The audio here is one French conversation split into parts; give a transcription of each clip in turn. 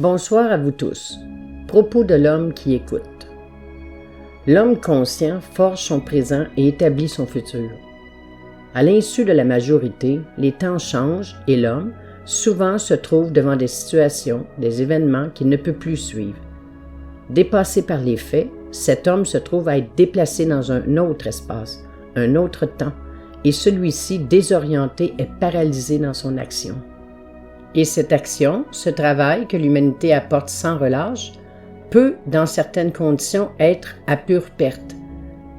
Bonsoir à vous tous. Propos de l'homme qui écoute. L'homme conscient forge son présent et établit son futur. À l'insu de la majorité, les temps changent et l'homme, souvent, se trouve devant des situations, des événements qu'il ne peut plus suivre. Dépassé par les faits, cet homme se trouve à être déplacé dans un autre espace, un autre temps, et celui-ci, désorienté, est paralysé dans son action. Et cette action, ce travail que l'humanité apporte sans relâche, peut, dans certaines conditions, être à pure perte,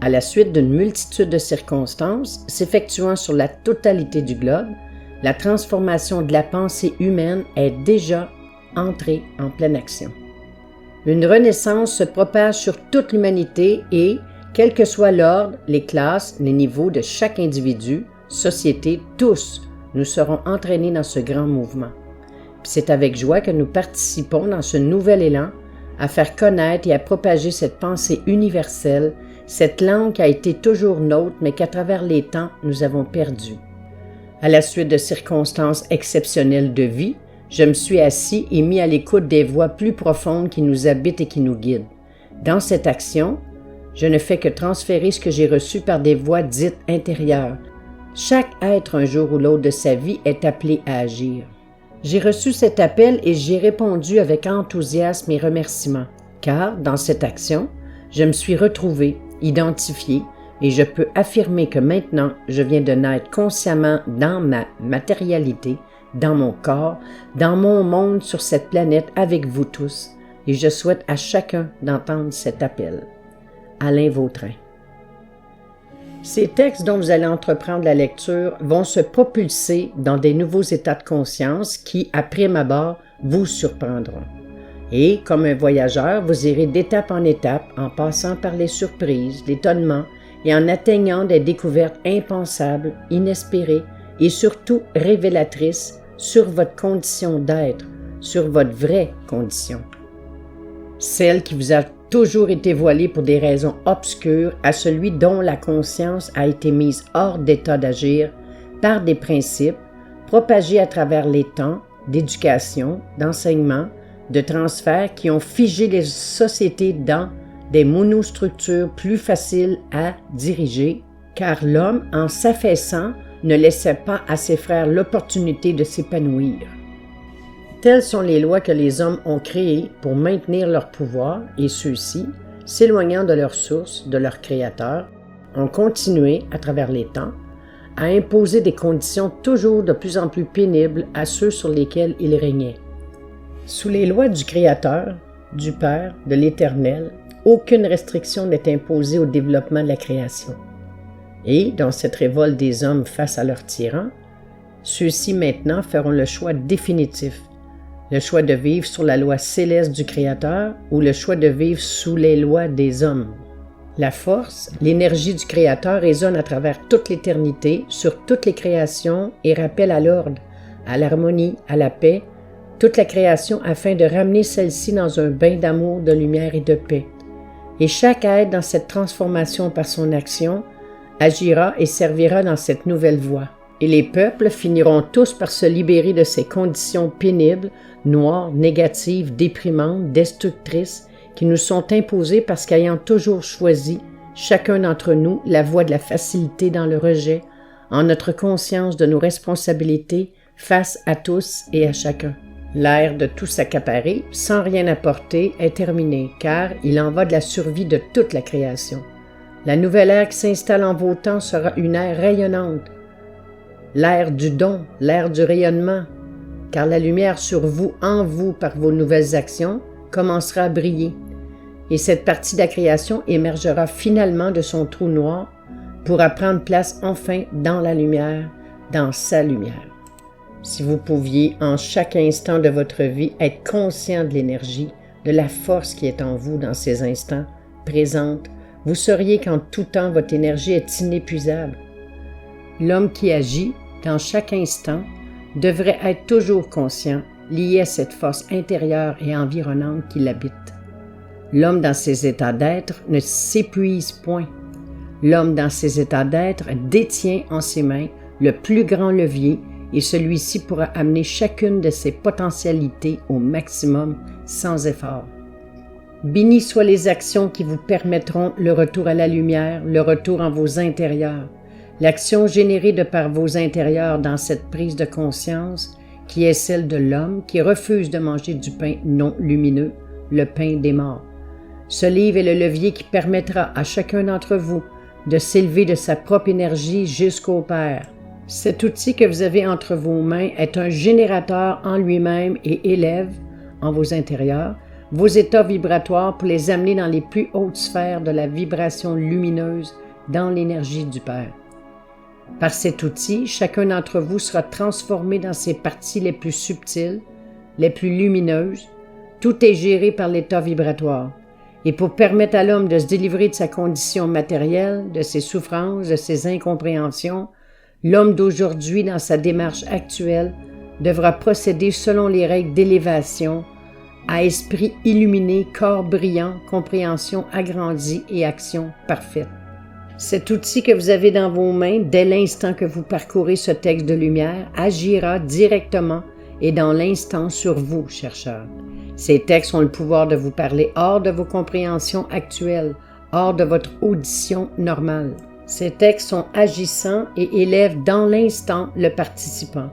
à la suite d'une multitude de circonstances s'effectuant sur la totalité du globe. La transformation de la pensée humaine est déjà entrée en pleine action. Une renaissance se propage sur toute l'humanité et, quel que soit l'ordre, les classes, les niveaux de chaque individu, société, tous, nous serons entraînés dans ce grand mouvement. C'est avec joie que nous participons dans ce nouvel élan à faire connaître et à propager cette pensée universelle, cette langue qui a été toujours nôtre mais qu'à travers les temps nous avons perdue. À la suite de circonstances exceptionnelles de vie, je me suis assis et mis à l'écoute des voix plus profondes qui nous habitent et qui nous guident. Dans cette action, je ne fais que transférer ce que j'ai reçu par des voix dites intérieures. Chaque être un jour ou l'autre de sa vie est appelé à agir. J'ai reçu cet appel et j'y ai répondu avec enthousiasme et remerciement, car dans cette action, je me suis retrouvé, identifié, et je peux affirmer que maintenant, je viens de naître consciemment dans ma matérialité, dans mon corps, dans mon monde sur cette planète avec vous tous, et je souhaite à chacun d'entendre cet appel. Alain Vautrin. Ces textes dont vous allez entreprendre la lecture vont se propulser dans des nouveaux états de conscience qui, à prime abord, vous surprendront. Et, comme un voyageur, vous irez d'étape en étape en passant par les surprises, l'étonnement et en atteignant des découvertes impensables, inespérées et surtout révélatrices sur votre condition d'être, sur votre vraie condition. Celle qui vous a toujours été voilée pour des raisons obscures à celui dont la conscience a été mise hors d'état d'agir par des principes propagés à travers les temps d'éducation, d'enseignement, de transfert qui ont figé les sociétés dans des monostructures plus faciles à diriger, car l'homme, en s'affaissant, ne laissait pas à ses frères l'opportunité de s'épanouir. Telles sont les lois que les hommes ont créées pour maintenir leur pouvoir et ceux-ci, s'éloignant de leur source, de leur créateur, ont continué, à travers les temps, à imposer des conditions toujours de plus en plus pénibles à ceux sur lesquels ils régnaient. Sous les lois du Créateur, du Père, de l'Éternel, aucune restriction n'est imposée au développement de la création. Et, dans cette révolte des hommes face à leurs tyrans, ceux-ci maintenant feront le choix définitif. Le choix de vivre sur la loi céleste du Créateur ou le choix de vivre sous les lois des hommes. La force, l'énergie du Créateur résonne à travers toute l'éternité, sur toutes les créations et rappelle à l'ordre, à l'harmonie, à la paix, toute la création afin de ramener celle-ci dans un bain d'amour, de lumière et de paix. Et chaque être dans cette transformation par son action agira et servira dans cette nouvelle voie. Et les peuples finiront tous par se libérer de ces conditions pénibles, noires, négatives, déprimantes, destructrices, qui nous sont imposées parce qu'ayant toujours choisi, chacun d'entre nous, la voie de la facilité dans le rejet, en notre conscience de nos responsabilités face à tous et à chacun. L'ère de tout s'accaparer, sans rien apporter, est terminée, car il en va de la survie de toute la création. La nouvelle ère qui s'installe en vos temps sera une ère rayonnante, l'ère du don, l'ère du rayonnement, car la lumière sur vous, en vous, par vos nouvelles actions, commencera à briller. Et cette partie de la création émergera finalement de son trou noir pour prendre place enfin dans la lumière, dans sa lumière. Si vous pouviez, en chaque instant de votre vie, être conscient de l'énergie, de la force qui est en vous dans ces instants, présente, vous sauriez qu'en tout temps, votre énergie est inépuisable. L'homme qui agit, dans chaque instant, devrait être toujours conscient, lié à cette force intérieure et environnante qui l'habite. L'homme dans ses états d'être ne s'épuise point. L'homme dans ses états d'être détient en ses mains le plus grand levier et celui-ci pourra amener chacune de ses potentialités au maximum sans effort. Bénies soient les actions qui vous permettront le retour à la lumière, le retour en vos intérieurs. L'action générée de par vos intérieurs dans cette prise de conscience, qui est celle de l'homme qui refuse de manger du pain non lumineux, le pain des morts. Ce livre est le levier qui permettra à chacun d'entre vous de s'élever de sa propre énergie jusqu'au Père. Cet outil que vous avez entre vos mains est un générateur en lui-même et élève, en vos intérieurs, vos états vibratoires pour les amener dans les plus hautes sphères de la vibration lumineuse dans l'énergie du Père. Par cet outil, chacun d'entre vous sera transformé dans ses parties les plus subtiles, les plus lumineuses. Tout est géré par l'état vibratoire. Et pour permettre à l'homme de se délivrer de sa condition matérielle, de ses souffrances, de ses incompréhensions, l'homme d'aujourd'hui, dans sa démarche actuelle, devra procéder selon les règles d'élévation, à esprit illuminé, corps brillant, compréhension agrandie et action parfaite. Cet outil que vous avez dans vos mains, dès l'instant que vous parcourez ce texte de lumière, agira directement et dans l'instant sur vous, chercheurs. Ces textes ont le pouvoir de vous parler hors de vos compréhensions actuelles, hors de votre audition normale. Ces textes sont agissants et élèvent dans l'instant le participant.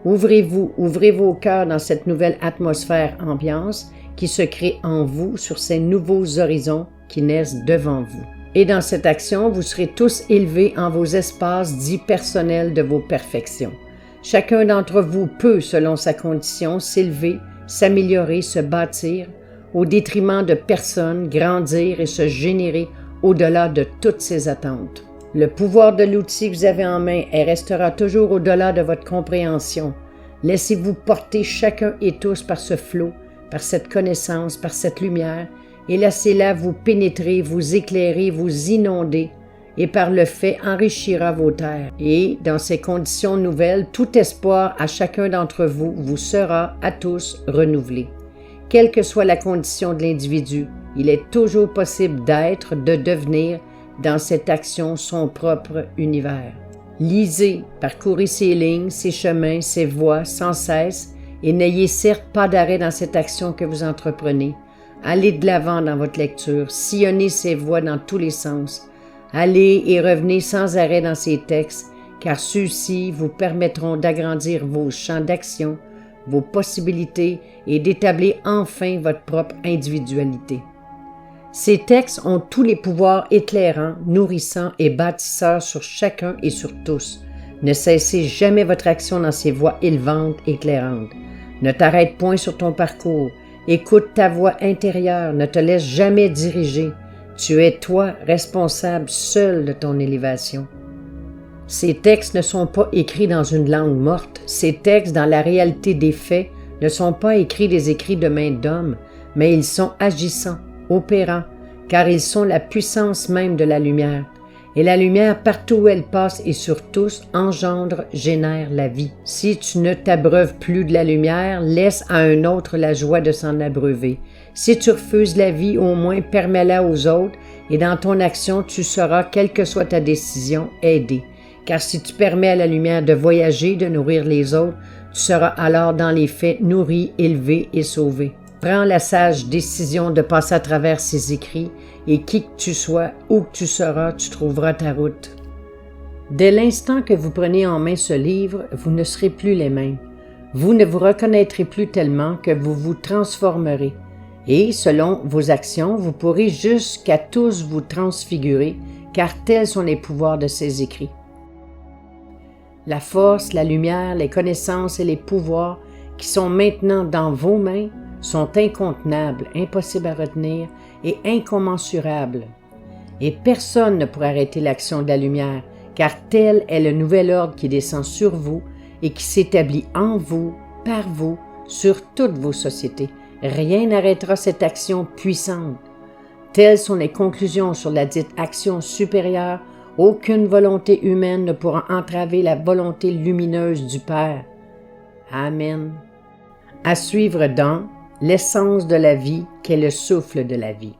Ouvrez-vous, ouvrez vos cœurs dans cette nouvelle atmosphère ambiance qui se crée en vous sur ces nouveaux horizons qui naissent devant vous. Et dans cette action, vous serez tous élevés en vos espaces dits personnels de vos perfections. Chacun d'entre vous peut, selon sa condition, s'élever, s'améliorer, se bâtir, au détriment de personne, grandir et se générer au-delà de toutes ses attentes. Le pouvoir de l'outil que vous avez en main restera toujours au-delà de votre compréhension. Laissez-vous porter chacun et tous par ce flot, par cette connaissance, par cette lumière, et laissez-la vous pénétrer, vous éclairer, vous inonder, et par le fait enrichira vos terres. Et, dans ces conditions nouvelles, tout espoir à chacun d'entre vous vous sera à tous renouvelé. Quelle que soit la condition de l'individu, il est toujours possible d'être, de devenir, dans cette action, son propre univers. Lisez, parcourez ces lignes, ces chemins, ces voies sans cesse, et n'ayez certes pas d'arrêt dans cette action que vous entreprenez. Allez de l'avant dans votre lecture, sillonnez ces voies dans tous les sens. Allez et revenez sans arrêt dans ces textes, car ceux-ci vous permettront d'agrandir vos champs d'action, vos possibilités et d'établir enfin votre propre individualité. Ces textes ont tous les pouvoirs éclairants, nourrissants et bâtisseurs sur chacun et sur tous. Ne cessez jamais votre action dans ces voies élevantes, éclairantes. Ne t'arrête point sur ton parcours. Écoute ta voix intérieure, ne te laisse jamais diriger. Tu es toi responsable seul de ton élévation. Ces textes ne sont pas écrits dans une langue morte. Ces textes, dans la réalité des faits, ne sont pas écrits des écrits de main d'homme, mais ils sont agissants, opérants, car ils sont la puissance même de la lumière. Et la lumière, partout où elle passe et sur tous, engendre, génère la vie. Si tu ne t'abreuves plus de la lumière, laisse à un autre la joie de s'en abreuver. Si tu refuses la vie, au moins permets-la aux autres, et dans ton action, tu seras, quelle que soit ta décision, aidé. Car si tu permets à la lumière de voyager, de nourrir les autres, tu seras alors dans les faits nourri, élevé et sauvé. Prends la sage décision de passer à travers ces écrits, et qui que tu sois, où que tu seras, tu trouveras ta route. Dès l'instant que vous prenez en main ce livre, vous ne serez plus les mêmes. Vous ne vous reconnaîtrez plus tellement que vous vous transformerez. Et, selon vos actions, vous pourrez jusqu'à tous vous transfigurer, car tels sont les pouvoirs de ces écrits. La force, la lumière, les connaissances et les pouvoirs qui sont maintenant dans vos mains sont incontenables, impossibles à retenir et incommensurables. Et personne ne pourra arrêter l'action de la lumière, car tel est le nouvel ordre qui descend sur vous et qui s'établit en vous, par vous, sur toutes vos sociétés. Rien n'arrêtera cette action puissante. Telles sont les conclusions sur la dite action supérieure. Aucune volonté humaine ne pourra entraver la volonté lumineuse du Père. Amen. À suivre dans l'essence de la vie qu'est le souffle de la vie.